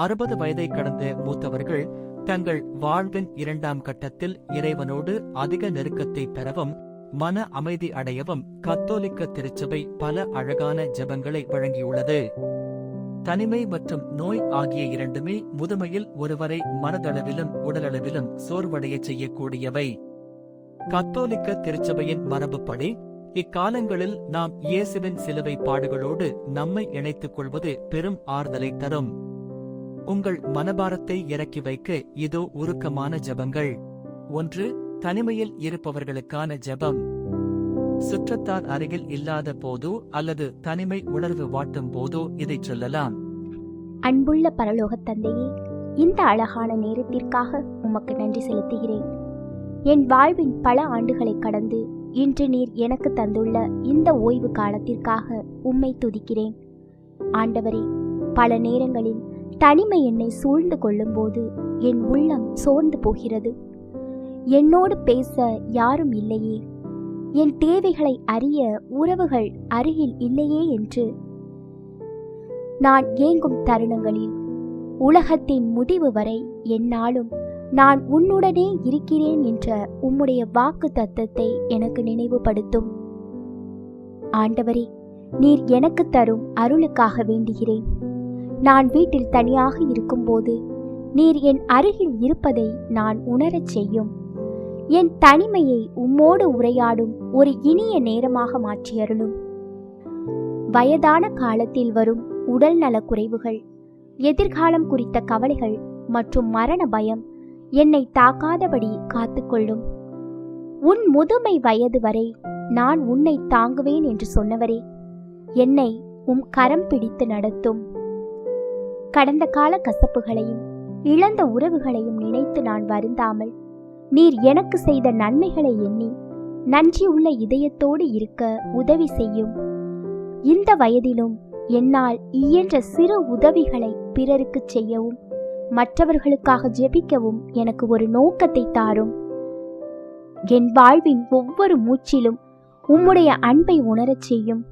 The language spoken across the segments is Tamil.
60 வயதை கடந்த மூத்தவர்கள் தங்கள் வாழ்வின் 2ஆம் கட்டத்தில் இறைவனோடு அதிக நெருக்கத்தை பெறவும் மன அமைதி அடையவும் கத்தோலிக்க திருச்சபை பல அழகான ஜெபங்களை வழங்கியுள்ளது. தனிமை மற்றும் நோய் ஆகிய இரண்டுமே முதுமையில் ஒருவரை மனதளவிலும் உடலளவிலும் சோர்வடையச் செய்யக்கூடியவை. கத்தோலிக்க திருச்சபையின் மரபுப்படி இக்காலங்களில் நாம் இயேசுவின் சிலுவை பாடுகளோடு நம்மை இணைத்துக் கொள்வது பெரும் ஆறுதலை தரும். உங்கள் மனபாரத்தை இறக்கி வைக்க இதோ உருக்கமான ஜெபங்கள். 1. தனிமையில் இருப்பவர்களுக்கான ஜெபம். சுற்றத்தார் அருகில் இல்லாத போதோ அல்லது தனிமை உணர்வு வாட்டும் போதோ இதை சொல்லலாம். அன்புள்ள பரலோக தந்தையே, இந்த அழகான நேரத்திற்காக உமக்கு நன்றி செலுத்துகிறேன். என் வாழ்வின் பல ஆண்டுகளை கடந்து இன்று நீர் எனக்கு தந்துள்ள இந்த ஓய்வு காலத்திற்காக உம்மை துதிக்கிறேன். ஆண்டவரே, பல நேரங்களில் தனிமை என்னை சூழ்ந்து கொள்ளும்போது என் உள்ளம் சோர்ந்து போகிறது. என்னோடு பேச யாரும் இல்லையே, என் தேவைகளை அறிய உறவுகள் அருகில் இல்லையே என்று நான் ஏங்கும் தருணங்களில் உலகத்தின் முடிவு வரை எந்நாளும் நான் உன்னுடனே இருக்கிறேன் என்ற உம்முடைய வாக்கு தத்தத்தை எனக்கு நினைவுபடுத்தும். ஆண்டவரே, நீர் எனக்கு தரும் அருளுக்காக வேண்டுகிறேன். நான் வீட்டில் தனியாக இருக்கும்போது நீர் என் அருகில் இருப்பதை நான் உணரச் செய்யும். என் தனிமையை உம்மோடு உரையாடும் ஒரு இனிய நேரமாக மாற்றியருளும். வயதான காலத்தில் வரும் உடல் நலக் குறைவுகள், எதிர்காலம் குறித்த கவலைகள் மற்றும் மரண பயம் என்னை தாக்காதபடி காத்துக்கொள்ளும். உன் முதுமை வயது வரை நான் உன்னை தாங்குவேன் என்று சொன்னவரே, என்னை உம் கரம் பிடித்து நடத்தும். கடந்த கால கசப்புகளையும் இழந்த உறவுகளையும் நினைத்து நான் வருந்தாமல் நீர் எனக்கு செய்த நன்மைகளை எண்ணி நன்றியுள்ள இதயத்தோடு இருக்க உதவி செய்யும். இந்த வயதிலும் என்னால் இயன்ற சிறு உதவிகளை பிறருக்கு செய்யவும் மற்றவர்களுக்காக ஜெபிக்கவும் எனக்கு ஒரு நோக்கத்தை தாரும். என் வாழ்வின் ஒவ்வொரு மூச்சிலும் உம்முடைய அன்பை உணரச் செய்யும்.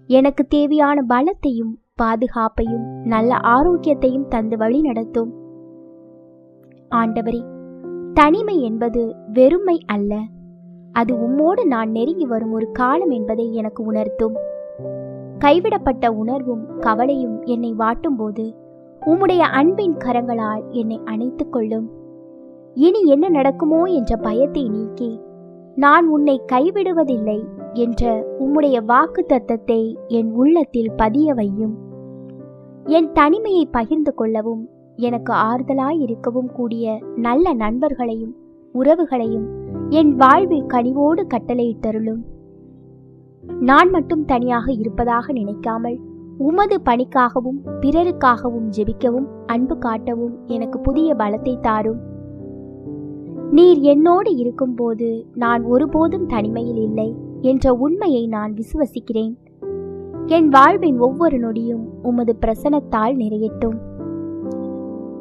எனக்கு தேவையான பலத்தையும் பாதுகாப்பையும் நல்ல ஆரோக்கியத்தையும் தந்து வழி நடத்தும். ஆண்டவரே, தனிமை என்பது வெறுமை அல்ல, அது உம்மோடு நான் நெருங்கி வரும் ஒரு காலம் என்பதை எனக்கு உணர்த்தும். கைவிடப்பட்ட உணர்வும் கவலையும் என்னை வாட்டும் போது உம்முடைய அன்பின் கரங்களால் என்னை அணைத்துக் கொள்ளும். இனி என்ன நடக்குமோ என்ற பயத்தை நீக்கி நான் உன்னை கைவிடுவதில்லை என்ற உம்முடைய வாக்கு தத்தத்தை என் உள்ளத்தில் பதிய வையும். என் தனிமையை பகிர்ந்து கொள்ளவும் எனக்கு ஆறுதலாயிருக்கவும் கூடிய நல்ல நண்பர்களையும் உறவுகளையும் என் வாழ்வில் கனிவோடு கட்டளையிட்டருளும். நான் மட்டும் தனியாக இருப்பதாக நினைக்காமல் உமது பணிக்காகவும் பிறருக்காகவும் ஜெபிக்கவும் அன்பு காட்டவும் எனக்கு புதிய பலத்தை தாரும். நீர் என்னோடு இருக்கும்போது நான் ஒருபோதும் தனிமையில் இல்லை என்ற உண்மையை நான் விசுவசிக்கிறேன். என் வாழ்வின் ஒவ்வொரு நொடியும் உமது பிரசன்னத்தால் நிறையட்டும்.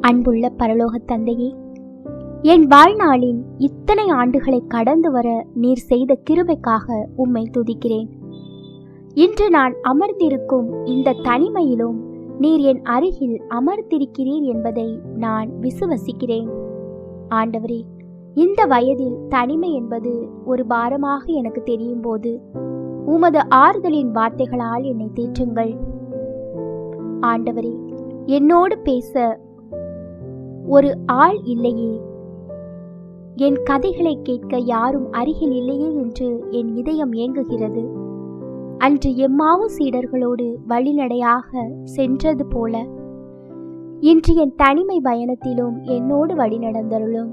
அன்புள்ள பரலோக தந்தையே, என் வாழ்நாளின் இத்தனை ஆண்டுகளை கடந்து வர நீர் செய்த கிருபைக்காக உம்மை துதிக்கிறேன். இன்று நான் அமர்ந்திருக்கும் இந்த தனிமையிலும் நீர் என் அருகில் அமர்ந்திருக்கிறீர் என்பதை நான் விசுவசிக்கிறேன். ஆண்டவரே, இந்த வயதில் தனிமை என்பது ஒரு பாரமாக எனக்கு தெரியும் போது உமது ஆறுதலின் வார்த்தைகளால் என்னை தேற்றுங்கள். ஆண்டவரே, என்னோடு பேச ஒரு ஆள் இல்லையே, என் கதைகளை கேட்க யாரும் அருகில் இல்லையே என்று என் இதயம் ஏங்குகிறது. அன்று எம்மாவு சீடர்களோடு வழிநடையாக சென்றது போல இன்று என் தனிமை பயணத்திலும் என்னோடு வழிநடந்தருளும்.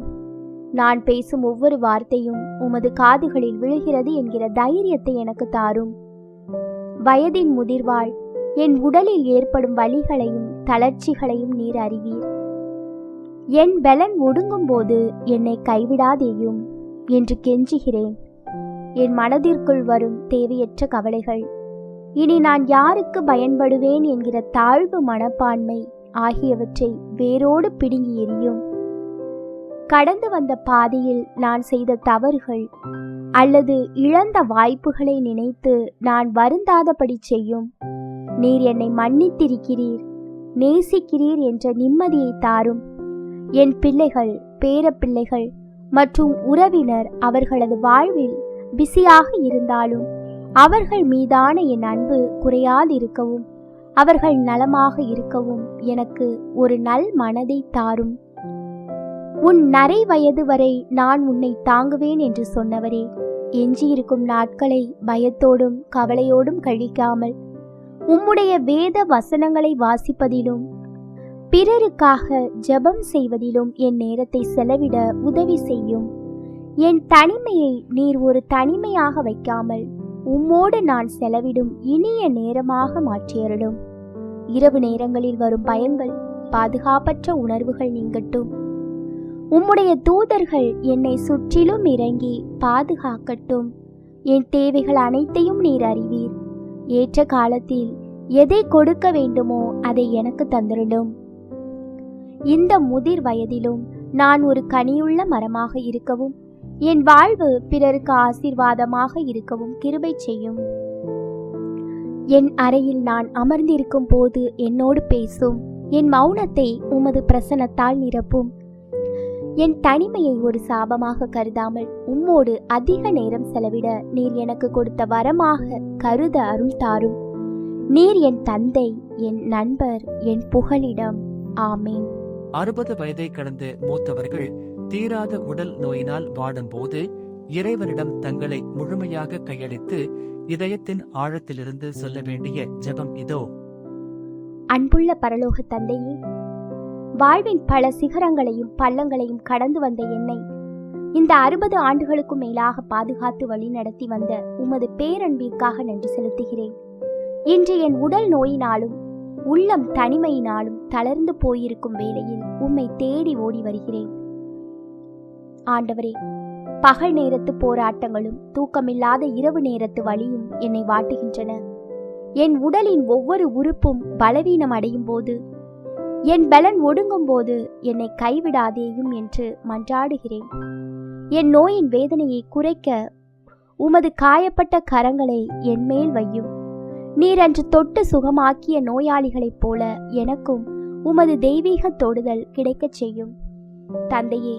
நான் பேசும் ஒவ்வொரு வார்த்தையும் உமது காதுகளில் விழுகிறது என்கிற தைரியத்தை எனக்கு தாரும். வயதின் முதிர்வாள் என் உடலில் ஏற்படும் வலிகளையும் தளர்ச்சிகளையும் நீர் அறிவீர். என் பலன் ஒடுங்கும் போது என்னை கைவிடாதேயும் என்று கெஞ்சுகிறேன். என் மனதிற்குள் வரும் தேவையற்ற கவலைகள், இனி நான் யாருக்கு பயன்படுவேன் என்கிற தாழ்வு மனப்பான்மை ஆகியவற்றை வேரோடு பிடுங்கி எறியும். கடந்து வந்த பாதையில் நான் செய்த தவறுகள் அல்லது இழந்த வாய்ப்புகளை நினைத்து நான் வருந்தாதபடி செய்யும். நீர் என்னை மன்னித்திருக்கிறீர். நேசிக்கிறீர் என்ற நிம்மதியை தாரும். என் பிள்ளைகள், பேரப்பிள்ளைகள் மற்றும் உறவினர் அவர்களது வாழ்வில் பிஸியாக இருந்தாலும் அவர்கள் மீதான என் அன்பு குறையாதிருக்கவும் அவர்கள் நலமாக இருக்கவும் எனக்கு ஒரு நல் மனதை தாரும். உன் நரை வயது வரை நான் உன்னை தாங்குவேன் என்று சொன்னவரே, எஞ்சியிருக்கும் நாட்களை பயத்தோடும் கவலையோடும் கழிக்காமல் உம்முடைய வேத வசனங்களை வாசிப்பதிலும் பிறருக்காக ஜெபம் செய்வதிலும் என் நேரத்தை செலவிட உதவி செய்யும். என் தனிமையை நீர் ஒரு தனிமையாக வைக்காமல் உம்மோடு நான் செலவிடும் இனிய நேரமாக மாற்றியருளும். இரவு நேரங்களில் வரும் பயங்கள், பாதுகாப்பற்ற உணர்வுகள் நீங்கட்டும். உம்முடைய தூதர்கள் என்னை சுற்றிலும் இறங்கி பாதுகாக்கட்டும். என் தேவைகள் அனைத்தையும் நீர் அறிவீர். ஏற்ற காலத்தில் எதை கொடுக்க வேண்டுமோ அதை எனக்கு தந்திருளும். இந்த முதிர் வயதிலும் நான் ஒரு கனியுள்ள மரமாக இருக்கவும் என் வாழ்வு பிறருக்கு ஆசீர்வாதமாக இருக்கவும் கிருபை செய்யும். என் அறையில் நான் அமர்ந்திருக்கும் போது என்னோடு பேசும். என் மௌனத்தை உமது பிரசன்னத்தால் நிரப்பும். என் தனிமையை ஒரு சாபமாக கருதாமல் உம்மோடு அதிக நேரம் செலவிட நீர் எனக்கு கொடுத்த வரமாக கருத அருள் தாரும். நீர் என் தந்தை, என் நண்பர், என் புகலிடம். ஆமேன். 60 வயதை கடந்த மூத்தவர்கள் தீராத உடல் நோயினால் வாடும்போது இறைவனிடம் தங்களை முழுமையாக கையளித்து இதயத்தின் ஆழத்திலிருந்து சொல்ல வேண்டிய ஜெபம் இதோ. அன்புள்ள பரலோக தந்தையே, வாழ்வின் பல சிகரங்களையும் பள்ளங்களையும் கடந்து வந்த என்னை இந்த 60 ஆண்டுகளுக்கும் மேலாக பாதுகாத்து வழி நடத்தி வந்த உமது பேரன்பிற்காக நன்றி செலுத்துகிறேன். இன்று என் உடல் நோயினாலும் உள்ளம் தனிமையினாலும் தளர்ந்து போயிருக்கும் வேளையில் உம்மை தேடி ஓடி வருகிறேன். ஆண்டவரே, பகல் நேரத்து போராட்டங்களும் தூக்கமில்லாத இரவு நேரத்து வலியும் என்னை வாட்டுகின்றன. என் உடலின் ஒவ்வொரு உறுப்பும் பலவீனம் அடையும் போது, என் பலன் ஒடுங்கும் போது என்னை கைவிடாதேயும் என்று மன்றாடுகிறேன். என் நோயின் வேதனையை குறைக்க உமது காயப்பட்ட கரங்களை என் மேல் வையும். நீர் அன்று தொட்டு சுகமாக்கிய நோயாளிகளைப் போல எனக்கும் உமது தெய்வீக தொடுதல் கிடைக்கச் செய்யும். தந்தையே,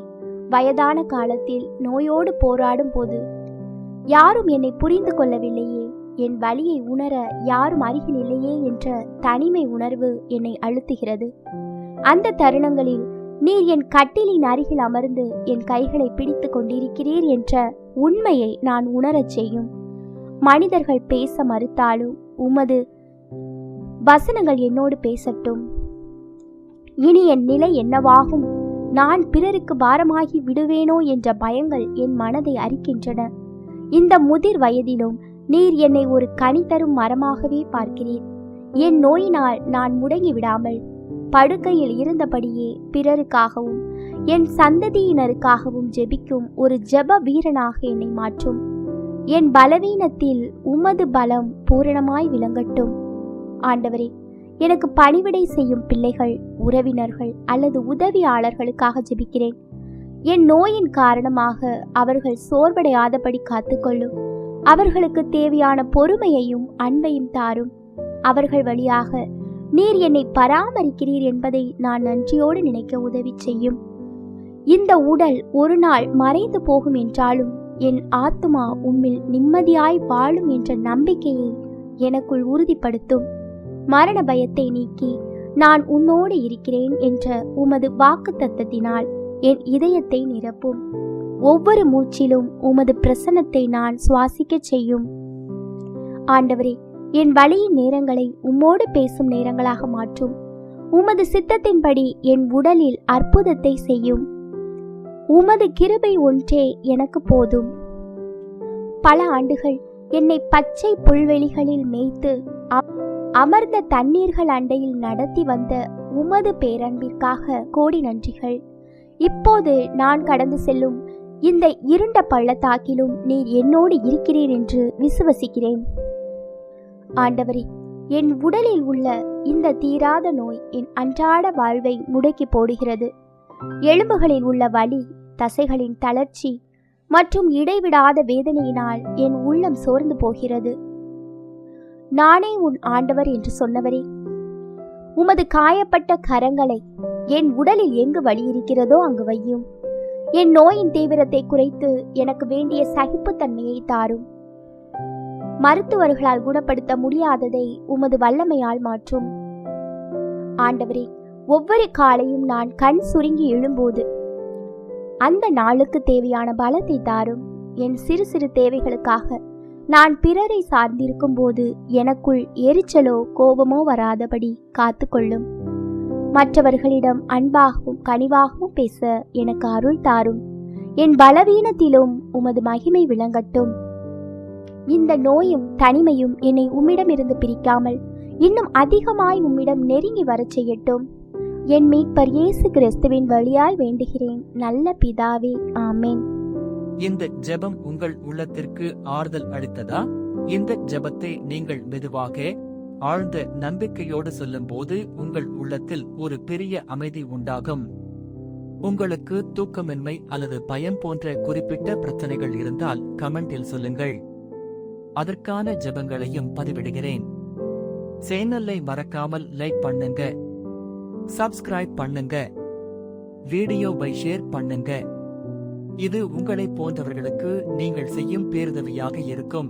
வயதான காலத்தில் நோயோடு போராடும் போது யாரும் என்னை புரிந்து கொள்ளவில்லையே, என் வலியை உணர யாரும் அருகில் இல்லையே என்ற தனிமை உணர்வு என்னை அழுத்துகிறது. அந்த தருணங்களில் நீர் என் கட்டிலின் அருகில் அமர்ந்து என் கைகளை பிடித்து கொண்டிருக்கிறீர் என்ற உண்மையை நான் உணரச் செய்யும். மனிதர்கள் பேச மறுத்தாலும் உமது வசனங்கள் என்னோடு பேசட்டும். இனி என் நிலை என்னவாகும், நான் பிறருக்கு பாரமாகி விடுவேனோ என்ற பயங்கள் என் மனதை அரிக்கின்றன. இந்த முதிர் வயதிலும் நீர் என்னை ஒரு கனி தரும் மரமாகவே பார்க்கிறீர். என் நோயினால் நான் முடங்கி விடாமல் படுக்கையில் இருந்தபடியே பிறருக்காகவும் என் சந்ததியினருக்காகவும் ஜெபிக்கும் ஒரு ஜெப வீரனாக என்னை மாற்றும். என் பலவீனத்தில் உமது பலம் பூரணமாய் விளங்கட்டும். ஆண்டவரே, எனக்கு பணிவிடை செய்யும் பிள்ளைகள், உறவினர்கள் அல்லது உதவியாளர்களுக்காக ஜெபிக்கிறேன். என் நோயின் காரணமாக அவர்கள் சோர்வடையாதபடி காத்துக்கொள்ளும். அவர்களுக்கு தேவையான பொறுமையையும் அன்பையும் தாரும். அவர்கள் வழியாக நீர் என்னை பராமரிக்கிறீர் என்பதை நான் நன்றியோடு நினைக்க உதவி செய்யும். இந்த உடல் ஒரு நாள் மறைந்து போகும் என்றாலும் என் ஆத்துமா உம்மில் நிம்மதியாய் வாழும் என்ற நம்பிக்கையை எனக்குள் உறுதிப்படுத்தும். மரண பயத்தை நீக்கி நான் உன்னோடு இருக்கிறேன் என்ற உமது வாக்குத்தத்தத்தினால் என் இதயத்தை நிரப்பும். ஒவ்வொரு மூச்சிலும் உமது பிரசன்னத்தை நான் சுவாசிக்க செய்யும். ஆண்டவரே, என் வலியின் நேரங்களை உம்மோடு பேசும் நேரங்களாக மாற்றும். உமது சித்தத்தின்படி என் உடலில் அற்புதத்தை செய்யும். உமது கிருபை ஒன்றே எனக்கு போதும். பல ஆண்டுகள் என்னை பச்சை புல்வெளிகளில் மேய்த்து அமர்ந்த தண்ணீர்கள் அண்டையில் நடத்தி வந்த உமது பேரன்பிற்காக கோடி நன்றிகள். இப்போது நான் கடந்து செல்லும் இந்த இருண்ட பள்ளத்தாக்கிலும் நீர் என்னோடு இருக்கிறீர் என்று விசுவசிக்கிறேன். ஆண்டவரே, என் உடலில் உள்ள இந்த தீராத நோய் என் அன்றாட வாழ்வை முடக்கி போடுகிறது. எலும்புகளில் உள்ள வலி, தசைகளின் தளர்ச்சி மற்றும் இடைவிடாத வேதனையினால் என் உள்ளம் சோர்ந்து போகிறது. நானே உன் ஆண்டவர் என்று சொன்னவரே, உமது காயப்பட்ட கரங்களை என் உடலில் எங்கு வலி இருக்கிறதோ அங்கு வையும். என் நோயின் தீவிரத்தை குறைத்து எனக்கு வேண்டிய சகிப்புத்தன்மையை தாரும். மருத்துவர்களால் குணப்படுத்த முடியாததை உமது வல்லமையால் மாற்றும். ஆண்டவரே, ஒவ்வொரு காலையும் நான் கண் சுருங்கி எழும்போது அந்த நாளுக்கு தேவையான பலத்தை தாரும். என் சிறு சிறு தேவைகளுக்காக நான் பிறரை சார்ந்திருக்கும் போது எனக்குள் எரிச்சலோ கோபமோ வராதபடி காத்து கொள்ளும். மற்றவர்களிடம் அன்பாகவும் கனிவாகவும் பேச எனக்கு அருள் தாரும். என் பலவீனத்திலும் உமது மகிமை விளங்கட்டும். இந்த நோயும் தனிமையும் என்னை உம்மிடமிருந்து பிரிக்காமல் இன்னும் அதிகமாய் உம்மிடம் நெருங்கி வரச் செய்யட்டும். என் மீட்பர் இயேசு கிறிஸ்துவின் வழியாய் வேண்டுகிறேன் நல்ல பிதாவே, ஆமென். இந்த ஜெபம் உங்கள் உள்ளத்திற்கு ஆறுதல் அளித்ததா? இந்த ஜெபத்தை நீங்கள் மெதுவாக ஆழ்ந்த நம்பிக்கையோடு சொல்லும்போது உங்கள் உள்ளத்தில் ஒரு பெரிய அமைதி உண்டாகும். உங்களுக்கு தூக்கமின்மை அல்லது பயம் போன்ற குறிப்பிட்ட பிரச்சனைகள் இருந்தால் கமெண்டில் சொல்லுங்கள். அதற்கான ஜெபங்களையும் பதிவிடுகிறேன். சேனலை மறக்காமல் லைக் பண்ணுங்க, சப்ஸ்கிரைப் பண்ணுங்க, வீடியோவை ஷேர் பண்ணுங்க. இது உங்களை போன்றவர்களுக்கு நீங்கள் செய்யும் பேருதவியாக இருக்கும்.